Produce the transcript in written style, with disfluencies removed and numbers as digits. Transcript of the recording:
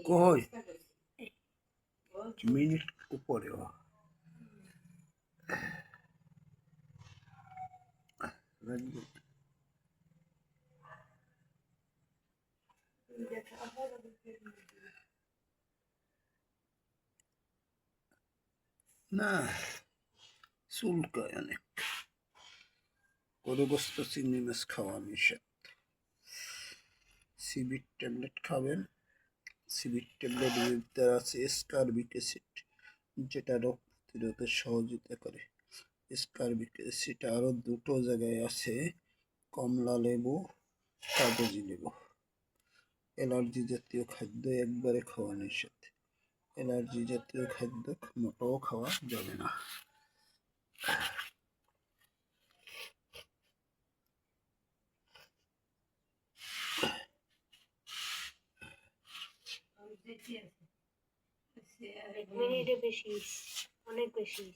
কই মিনিট উপরে না চুলকায় অনেক গরুগ্রস্ত চিংড়ি মাছ খাওয়া নিষেধ। সিবির ট্যাবলেট খাবেন। সিবির ট্যাবলেটের ভিতরে আছে স্কারবিক অ্যাসিড, যেটা রোগ প্রতিরোধে সহযোগিতা করে। স্কারবিক অ্যাসিড আরও দুটো জায়গায় আছে, কমলা লেবু, কাগজি লেবু। অ্যালার্জি জাতীয় খাদ্য একবারে খাওয়া নিষেধ। অ্যালার্জি জাতীয় খাদ্য মোটেও খাওয়া যাবে না। মিনিটে বেশি, অনেক বেশি।